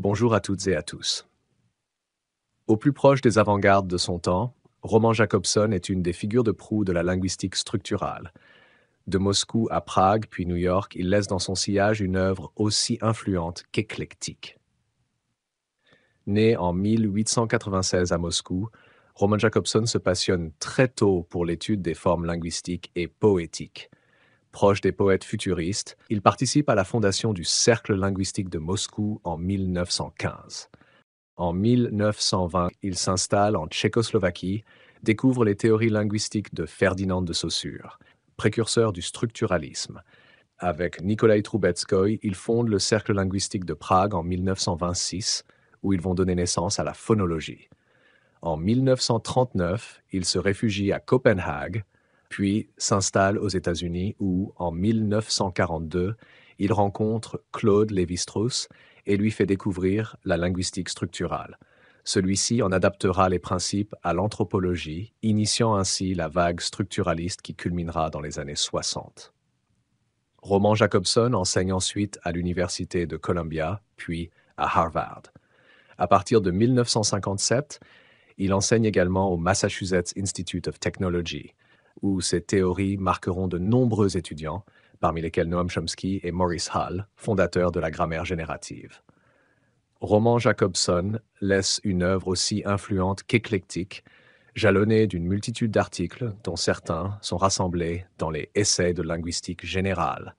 Bonjour à toutes et à tous. Au plus proche des avant-gardes de son temps, Roman Jakobson est une des figures de proue de la linguistique structurale. De Moscou à Prague, puis New York, il laisse dans son sillage une œuvre aussi influente qu'éclectique. Né en 1896 à Moscou, Roman Jakobson se passionne très tôt pour l'étude des formes linguistiques et poétiques. Proche des poètes futuristes, il participe à la fondation du Cercle linguistique de Moscou en 1915. En 1920, il s'installe en Tchécoslovaquie, découvre les théories linguistiques de Ferdinand de Saussure, précurseur du structuralisme. Avec Nikolai Troubetskoy, il fonde le Cercle linguistique de Prague en 1926, où ils vont donner naissance à la phonologie. En 1939, il se réfugie à Copenhague, puis s'installe aux États-Unis où, en 1942, il rencontre Claude Lévi-Strauss et lui fait découvrir la linguistique structurale. Celui-ci en adaptera les principes à l'anthropologie, initiant ainsi la vague structuraliste qui culminera dans les années 60. Roman Jakobson enseigne ensuite à l'Université de Columbia, puis à Harvard. À partir de 1957, il enseigne également au Massachusetts Institute of Technology, où ses théories marqueront de nombreux étudiants, parmi lesquels Noam Chomsky et Maurice Hall, fondateurs de la grammaire générative. Roman Jakobson laisse une œuvre aussi influente qu'éclectique, jalonnée d'une multitude d'articles dont certains sont rassemblés dans les Essais de linguistique générale.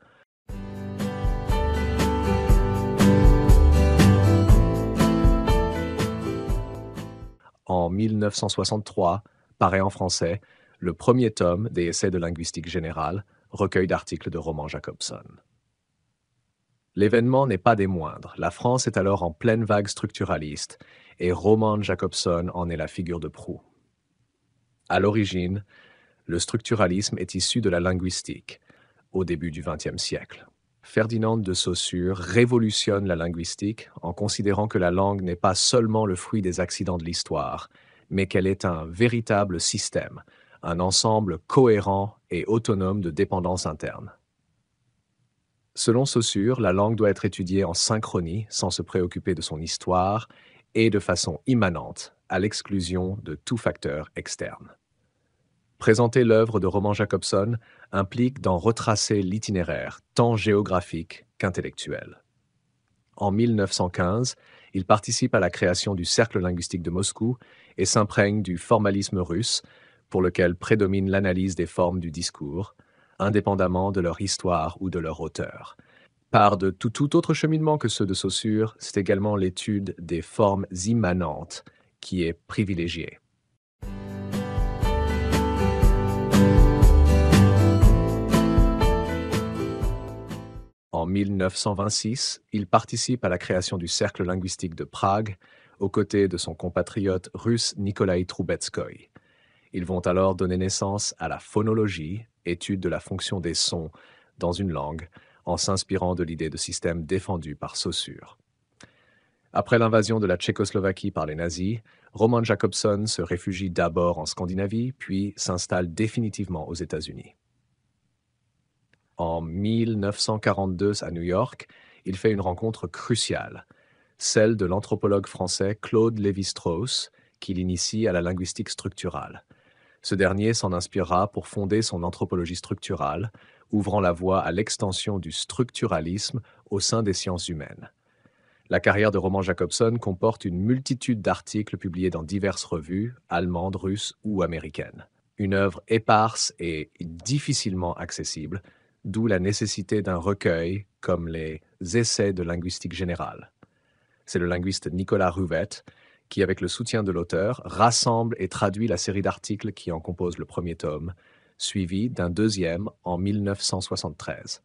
En 1963, paraît en français le premier tome des Essais de linguistique générale, recueil d'articles de Roman Jakobson. L'événement n'est pas des moindres. La France est alors en pleine vague structuraliste et Roman Jakobson en est la figure de proue. À l'origine, le structuralisme est issu de la linguistique, au début du XXe siècle. Ferdinand de Saussure révolutionne la linguistique en considérant que la langue n'est pas seulement le fruit des accidents de l'histoire, mais qu'elle est un véritable système, un ensemble cohérent et autonome de dépendances internes. Selon Saussure, la langue doit être étudiée en synchronie, sans se préoccuper de son histoire, et de façon immanente, à l'exclusion de tout facteur externe. Présenter l'œuvre de Roman Jakobson implique d'en retracer l'itinéraire, tant géographique qu'intellectuel. En 1915, il participe à la création du Cercle linguistique de Moscou et s'imprègne du formalisme russe, pour lequel prédomine l'analyse des formes du discours, indépendamment de leur histoire ou de leur auteur. Par de tout autre cheminement que ceux de Saussure, c'est également l'étude des formes immanentes qui est privilégiée. En 1926, il participe à la création du Cercle linguistique de Prague, aux côtés de son compatriote russe Nikolai Troubetskoy. Ils vont alors donner naissance à la phonologie, étude de la fonction des sons dans une langue, en s'inspirant de l'idée de système défendue par Saussure. Après l'invasion de la Tchécoslovaquie par les nazis, Roman Jakobson se réfugie d'abord en Scandinavie, puis s'installe définitivement aux États-Unis. En 1942, à New York, il fait une rencontre cruciale, celle de l'anthropologue français Claude Lévi-Strauss, qui l'initie à la linguistique structurale. Ce dernier s'en inspirera pour fonder son anthropologie structurale, ouvrant la voie à l'extension du structuralisme au sein des sciences humaines. La carrière de Roman Jakobson comporte une multitude d'articles publiés dans diverses revues, allemandes, russes ou américaines. Une œuvre éparse et difficilement accessible, d'où la nécessité d'un recueil comme les Essais de linguistique générale. C'est le linguiste Nicolas Ruvet qui, avec le soutien de l'auteur, rassemble et traduit la série d'articles qui en compose le premier tome, suivi d'un deuxième en 1973.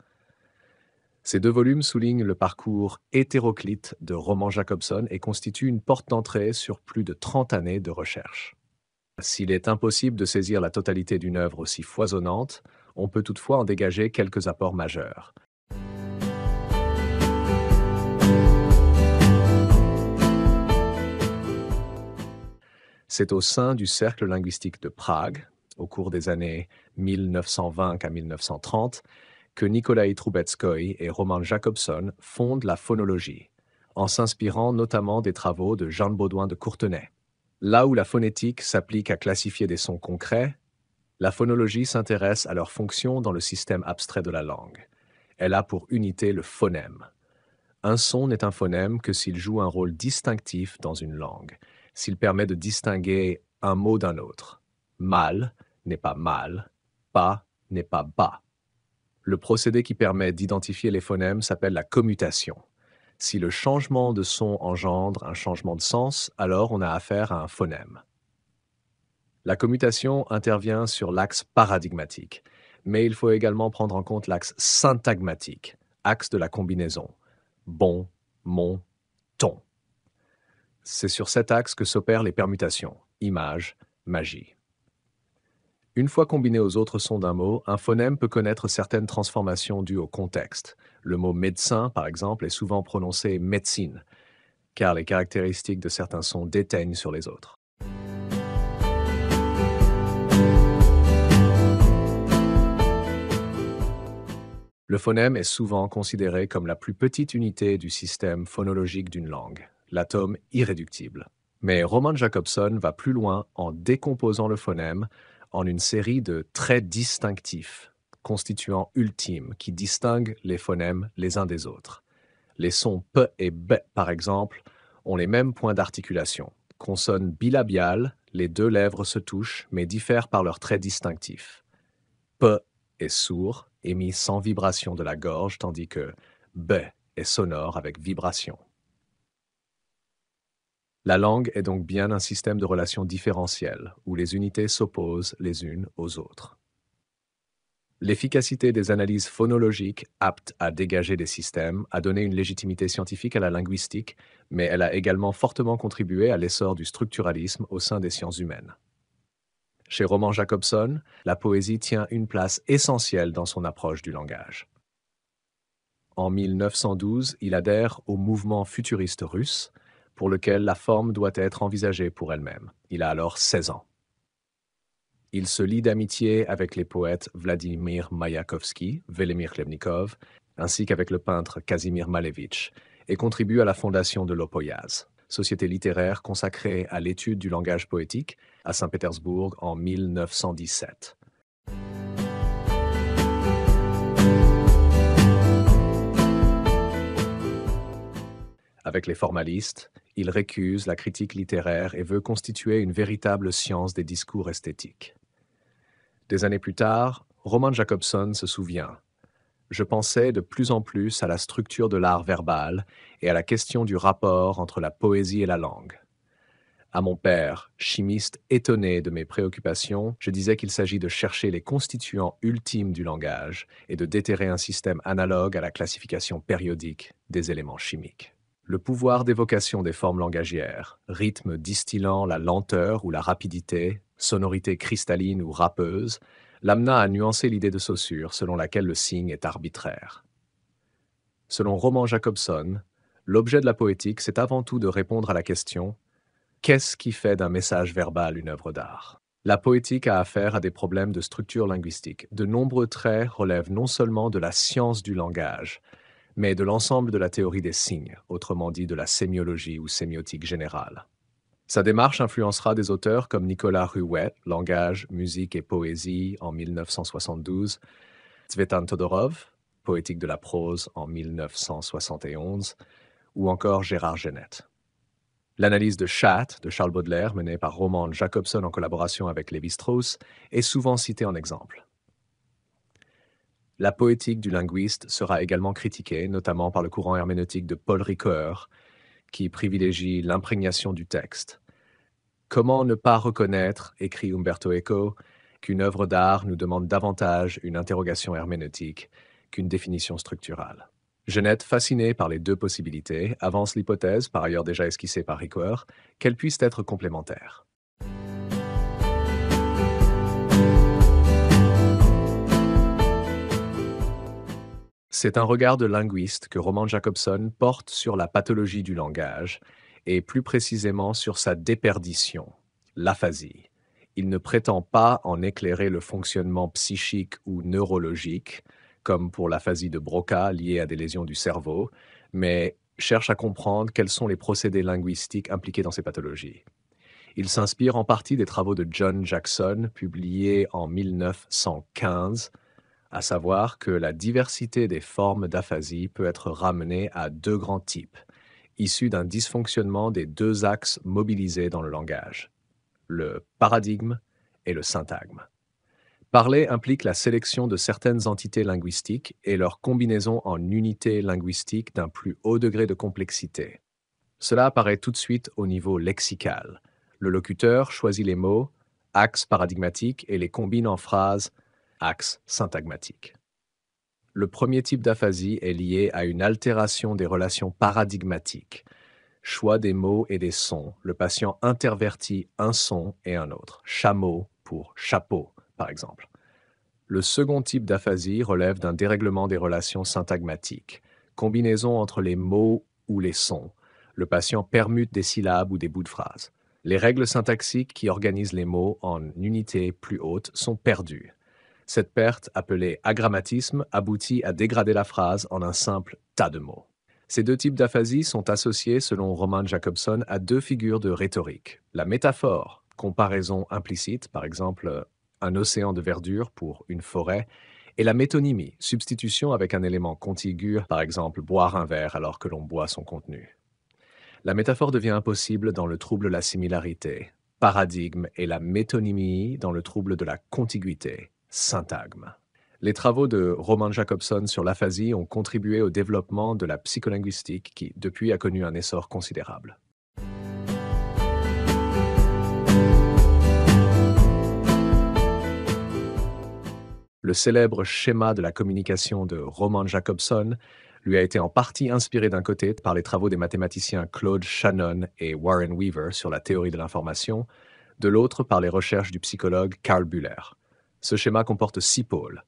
Ces deux volumes soulignent le parcours hétéroclite de Roman Jakobson et constituent une porte d'entrée sur plus de 30 années de recherche. S'il est impossible de saisir la totalité d'une œuvre aussi foisonnante, on peut toutefois en dégager quelques apports majeurs. C'est au sein du Cercle linguistique de Prague, au cours des années 1920 à 1930, que Nikolai Troubetskoy et Roman Jakobson fondent la phonologie, en s'inspirant notamment des travaux de Jean Baudouin de Courtenay. Là où la phonétique s'applique à classifier des sons concrets, la phonologie s'intéresse à leur fonction dans le système abstrait de la langue. Elle a pour unité le phonème. Un son n'est un phonème que s'il joue un rôle distinctif dans une langue, s'il permet de distinguer un mot d'un autre. Mal n'est pas mal, pas n'est pas bas. Le procédé qui permet d'identifier les phonèmes s'appelle la commutation. Si le changement de son engendre un changement de sens, alors on a affaire à un phonème. La commutation intervient sur l'axe paradigmatique, mais il faut également prendre en compte l'axe syntagmatique, axe de la combinaison. Bon, mon, ton. C'est sur cet axe que s'opèrent les permutations, image, magie. Une fois combiné aux autres sons d'un mot, un phonème peut connaître certaines transformations dues au contexte. Le mot médecin, par exemple, est souvent prononcé médecine, car les caractéristiques de certains sons déteignent sur les autres. Le phonème est souvent considéré comme la plus petite unité du système phonologique d'une langue, l'atome irréductible. Mais Roman Jakobson va plus loin en décomposant le phonème en une série de traits distinctifs, constituants ultimes, qui distinguent les phonèmes les uns des autres. Les sons P et B, par exemple, ont les mêmes points d'articulation. Consonne bilabiale, les deux lèvres se touchent, mais diffèrent par leurs traits distinctifs. P est sourd, émis sans vibration de la gorge, tandis que B est sonore avec vibration. La langue est donc bien un système de relations différentielles, où les unités s'opposent les unes aux autres. L'efficacité des analyses phonologiques aptes à dégager des systèmes a donné une légitimité scientifique à la linguistique, mais elle a également fortement contribué à l'essor du structuralisme au sein des sciences humaines. Chez Roman Jakobson, la poésie tient une place essentielle dans son approche du langage. En 1912, il adhère au mouvement futuriste russe, pour lequel la forme doit être envisagée pour elle-même. Il a alors 16 ans. Il se lie d'amitié avec les poètes Vladimir Mayakovsky, Velimir Khlebnikov, ainsi qu'avec le peintre Kazimir Malevich, et contribue à la fondation de l'Opoyaz, société littéraire consacrée à l'étude du langage poétique, à Saint-Pétersbourg en 1917. Avec les formalistes, il récuse la critique littéraire et veut constituer une véritable science des discours esthétiques. Des années plus tard, Roman Jakobson se souvient: « Je pensais de plus en plus à la structure de l'art verbal et à la question du rapport entre la poésie et la langue. À mon père, chimiste étonné de mes préoccupations, je disais qu'il s'agit de chercher les constituants ultimes du langage et de déterrer un système analogue à la classification périodique des éléments chimiques. Le pouvoir d'évocation des formes langagières, rythme distillant la lenteur ou la rapidité, sonorité cristalline ou râpeuse, l'amena à nuancer l'idée de Saussure selon laquelle le signe est arbitraire. Selon Roman Jakobson, l'objet de la poétique, c'est avant tout de répondre à la question: qu'est-ce qui fait d'un message verbal une œuvre d'art? La poétique a affaire à des problèmes de structure linguistique. De nombreux traits relèvent non seulement de la science du langage, mais de l'ensemble de la théorie des signes, autrement dit de la sémiologie ou sémiotique générale. Sa démarche influencera des auteurs comme Nicolas Ruet, Langage, musique et poésie en 1972, Tsvetan Todorov, Poétique de la prose en 1971, ou encore Gérard Genette. L'analyse de Chat de Charles Baudelaire, menée par Roman Jakobson en collaboration avec Lévi-Strauss, est souvent citée en exemple. La poétique du linguiste sera également critiquée, notamment par le courant herméneutique de Paul Ricoeur, qui privilégie l'imprégnation du texte. Comment ne pas reconnaître, écrit Umberto Eco, qu'une œuvre d'art nous demande davantage une interrogation herméneutique qu'une définition structurale? Genette, fasciné par les deux possibilités, avance l'hypothèse, par ailleurs déjà esquissée par Ricoeur, qu'elles puissent être complémentaires. C'est un regard de linguiste que Roman Jakobson porte sur la pathologie du langage, et plus précisément sur sa déperdition, l'aphasie. Il ne prétend pas en éclairer le fonctionnement psychique ou neurologique, comme pour l'aphasie de Broca liée à des lésions du cerveau, mais cherche à comprendre quels sont les procédés linguistiques impliqués dans ces pathologies. Il s'inspire en partie des travaux de John Jackson, publiés en 1915, à savoir que la diversité des formes d'aphasie peut être ramenée à deux grands types, issus d'un dysfonctionnement des deux axes mobilisés dans le langage, le paradigme et le syntagme. Parler implique la sélection de certaines entités linguistiques et leur combinaison en unités linguistiques d'un plus haut degré de complexité. Cela apparaît tout de suite au niveau lexical. Le locuteur choisit les mots, axes paradigmatiques, et les combine en phrases, axes syntagmatiques. Le premier type d'aphasie est lié à une altération des relations paradigmatiques. Choix des mots et des sons. Le patient intervertit un son et un autre. Chameau pour chapeau, par exemple. Le second type d'aphasie relève d'un dérèglement des relations syntagmatiques. Combinaison entre les mots ou les sons. Le patient permute des syllabes ou des bouts de phrases. Les règles syntaxiques qui organisent les mots en unités plus hautes sont perdues. Cette perte, appelée agrammatisme, aboutit à dégrader la phrase en un simple tas de mots. Ces deux types d'aphasie sont associés, selon Roman Jakobson, à deux figures de rhétorique. La métaphore, comparaison implicite, par exemple un océan de verdure pour une forêt, et la métonymie, substitution avec un élément contigu, par exemple boire un verre alors que l'on boit son contenu. La métaphore devient impossible dans le trouble de la similarité, paradigme, et la métonymie dans le trouble de la contiguïté, syntagme. Les travaux de Roman Jakobson sur l'aphasie ont contribué au développement de la psycholinguistique qui, depuis, a connu un essor considérable. Le célèbre schéma de la communication de Roman Jakobson lui a été en partie inspiré d'un côté par les travaux des mathématiciens Claude Shannon et Warren Weaver sur la théorie de l'information, de l'autre par les recherches du psychologue Carl Bühler. Ce schéma comporte 6 pôles.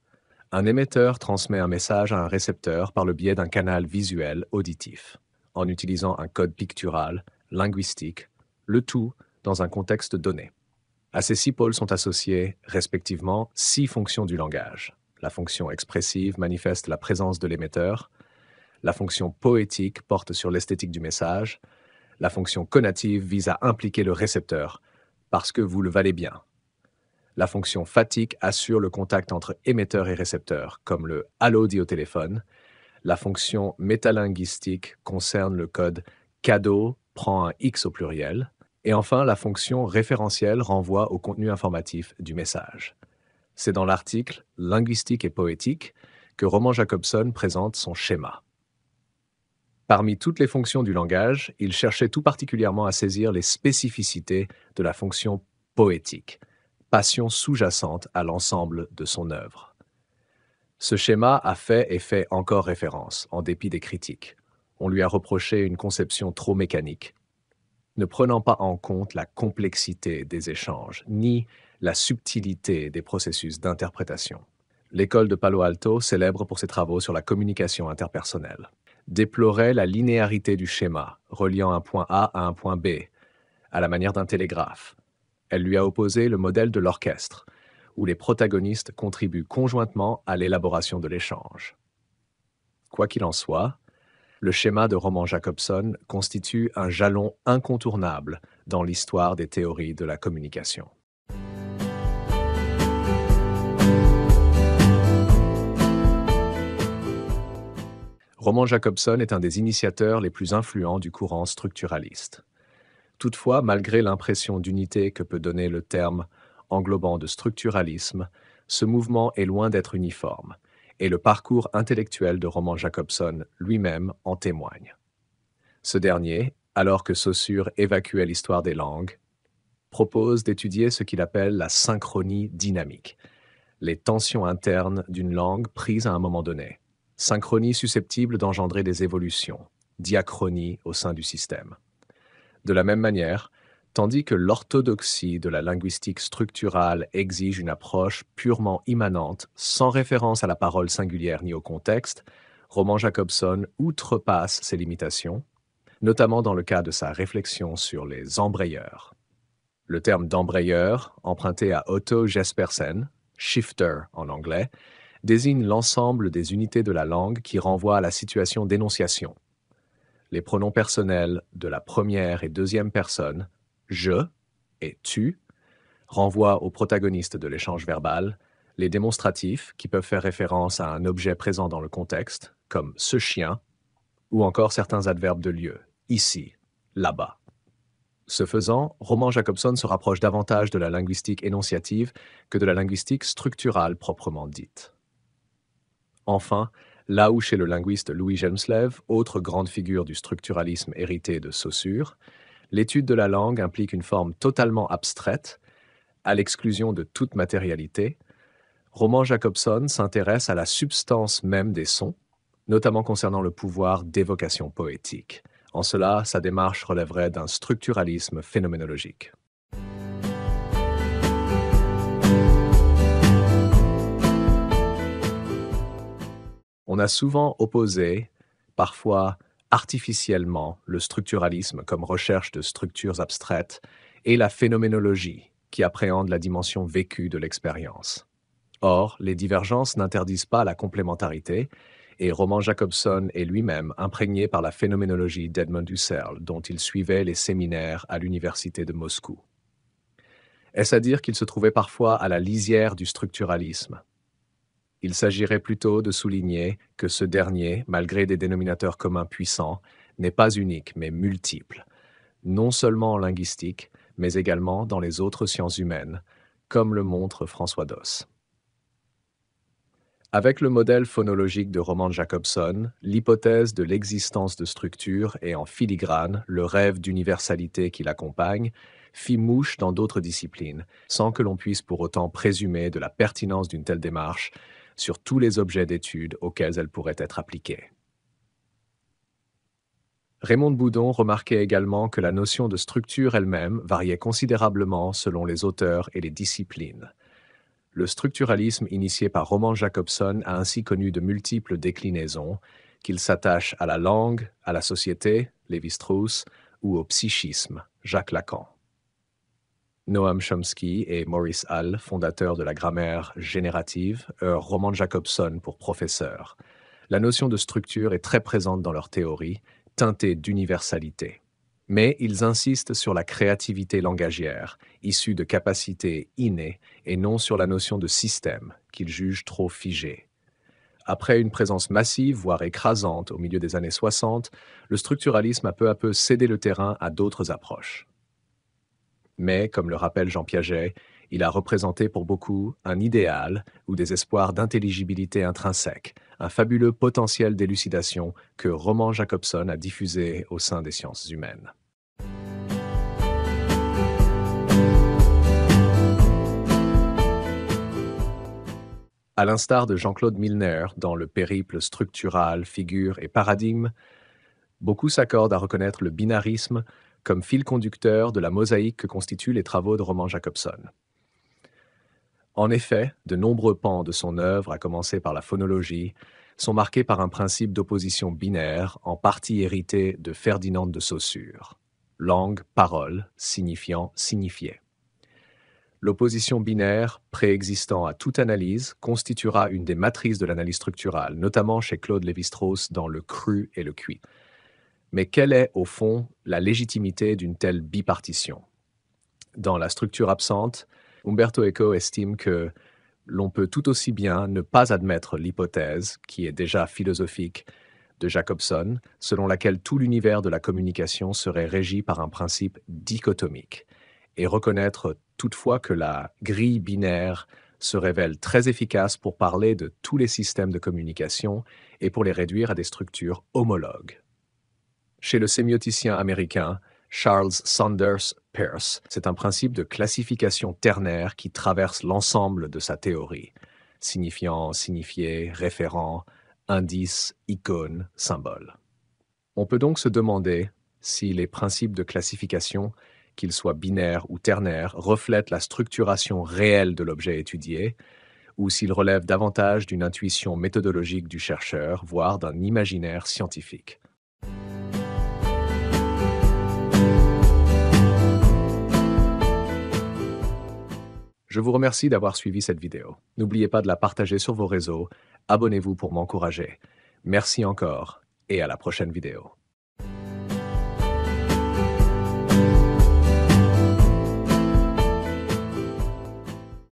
Un émetteur transmet un message à un récepteur par le biais d'un canal visuel auditif, en utilisant un code pictural, linguistique, le tout dans un contexte donné. À ces 6 pôles sont associées, respectivement, 6 fonctions du langage. La fonction expressive manifeste la présence de l'émetteur, la fonction poétique porte sur l'esthétique du message, la fonction conative vise à impliquer le récepteur, parce que vous le valez bien. La fonction fatigue assure le contact entre émetteur et récepteur, comme le « allô » dit au téléphone. La fonction métalinguistique concerne le code cadeau, prend un X au pluriel. Et enfin, la fonction référentielle renvoie au contenu informatif du message. C'est dans l'article « Linguistique et poétique » que Roman Jakobson présente son schéma. Parmi toutes les fonctions du langage, il cherchait tout particulièrement à saisir les spécificités de la fonction poétique, passion sous-jacente à l'ensemble de son œuvre. Ce schéma a fait et fait encore référence, en dépit des critiques. On lui a reproché une conception trop mécanique, ne prenant pas en compte la complexité des échanges, ni la subtilité des processus d'interprétation. L'école de Palo Alto, célèbre pour ses travaux sur la communication interpersonnelle, déplorait la linéarité du schéma, reliant un point A à un point B, à la manière d'un télégraphe. Elle lui a opposé le modèle de l'orchestre, où les protagonistes contribuent conjointement à l'élaboration de l'échange. Quoi qu'il en soit, le schéma de Roman Jakobson constitue un jalon incontournable dans l'histoire des théories de la communication. Roman Jakobson est un des initiateurs les plus influents du courant structuraliste. Toutefois, malgré l'impression d'unité que peut donner le terme englobant de structuralisme, ce mouvement est loin d'être uniforme, et le parcours intellectuel de Roman Jakobson lui-même en témoigne. Ce dernier, alors que Saussure évacuait l'histoire des langues, propose d'étudier ce qu'il appelle la synchronie dynamique, les tensions internes d'une langue prise à un moment donné, synchronie susceptible d'engendrer des évolutions, diachronie au sein du système. De la même manière, tandis que l'orthodoxie de la linguistique structurale exige une approche purement immanente, sans référence à la parole singulière ni au contexte, Roman Jakobson outrepasse ces limitations, notamment dans le cas de sa réflexion sur les embrayeurs. Le terme d'embrayeur, emprunté à Otto Jespersen, shifter en anglais, désigne l'ensemble des unités de la langue qui renvoient à la situation d'énonciation. les pronoms personnels de la première et deuxième personne, je et tu, renvoient aux protagonistes de l'échange verbal, les démonstratifs qui peuvent faire référence à un objet présent dans le contexte, comme ce chien, ou encore certains adverbes de lieu, ici, là-bas. Ce faisant, Roman Jakobson se rapproche davantage de la linguistique énonciative que de la linguistique structurale proprement dite. Enfin, là où chez le linguiste Louis Gelmslev, autre grande figure du structuralisme hérité de Saussure, l'étude de la langue implique une forme totalement abstraite, à l'exclusion de toute matérialité, Roman Jakobson s'intéresse à la substance même des sons, notamment concernant le pouvoir d'évocation poétique. En cela, sa démarche relèverait d'un structuralisme phénoménologique. On a souvent opposé, parfois artificiellement, le structuralisme comme recherche de structures abstraites et la phénoménologie, qui appréhende la dimension vécue de l'expérience. Or, les divergences n'interdisent pas la complémentarité, et Roman Jakobson est lui-même imprégné par la phénoménologie d'Edmund Husserl, dont il suivait les séminaires à l'université de Moscou. Est-ce à dire qu'il se trouvait parfois à la lisière du structuralisme? Il s'agirait plutôt de souligner que ce dernier, malgré des dénominateurs communs puissants, n'est pas unique mais multiple, non seulement en linguistique, mais également dans les autres sciences humaines, comme le montre François Doss. Avec le modèle phonologique de Roman Jakobson, l'hypothèse de l'existence de structures et en filigrane le rêve d'universalité qui l'accompagne fit mouche dans d'autres disciplines, sans que l'on puisse pour autant présumer de la pertinence d'une telle démarche sur tous les objets d'étude auxquels elle pourrait être appliquée. Raymond de Boudon remarquait également que la notion de structure elle-même variait considérablement selon les auteurs et les disciplines. Le structuralisme initié par Roman Jakobson a ainsi connu de multiples déclinaisons, qu'il s'attache à la langue, à la société, Lévi-Strauss, ou au psychisme, Jacques Lacan. Noam Chomsky et Maurice Hall, fondateurs de la grammaire générative, eurent Roman Jakobson pour professeur. La notion de structure est très présente dans leur théorie, teintée d'universalité. Mais ils insistent sur la créativité langagière, issue de capacités innées, et non sur la notion de système, qu'ils jugent trop figée. Après une présence massive, voire écrasante, au milieu des années 60, le structuralisme a peu à peu cédé le terrain à d'autres approches. Mais, comme le rappelle Jean Piaget, il a représenté pour beaucoup un idéal ou des espoirs d'intelligibilité intrinsèque, un fabuleux potentiel d'élucidation que Roman Jakobson a diffusé au sein des sciences humaines. À l'instar de Jean-Claude Milner dans le périple structural, figure et paradigme, beaucoup s'accordent à reconnaître le binarisme comme fil conducteur de la mosaïque que constituent les travaux de Roman Jakobson. En effet, de nombreux pans de son œuvre, à commencer par la phonologie, sont marqués par un principe d'opposition binaire, en partie hérité de Ferdinand de Saussure. Langue, parole, signifiant, signifié. L'opposition binaire, préexistant à toute analyse, constituera une des matrices de l'analyse structurale, notamment chez Claude Lévi-Strauss dans Le cru et le cuit. Mais quelle est, au fond, la légitimité d'une telle bipartition? Dans La structure absente, Umberto Eco estime que l'on peut tout aussi bien ne pas admettre l'hypothèse, qui est déjà philosophique, de Jakobson, selon laquelle tout l'univers de la communication serait régi par un principe dichotomique, et reconnaître toutefois que la grille binaire se révèle très efficace pour parler de tous les systèmes de communication et pour les réduire à des structures homologues. Chez le sémioticien américain Charles Sanders Peirce, c'est un principe de classification ternaire qui traverse l'ensemble de sa théorie, signifiant, signifié, référent, indice, icône, symbole. On peut donc se demander si les principes de classification, qu'ils soient binaires ou ternaires, reflètent la structuration réelle de l'objet étudié, ou s'ils relèvent davantage d'une intuition méthodologique du chercheur, voire d'un imaginaire scientifique. Je vous remercie d'avoir suivi cette vidéo. N'oubliez pas de la partager sur vos réseaux, abonnez-vous pour m'encourager. Merci encore et à la prochaine vidéo.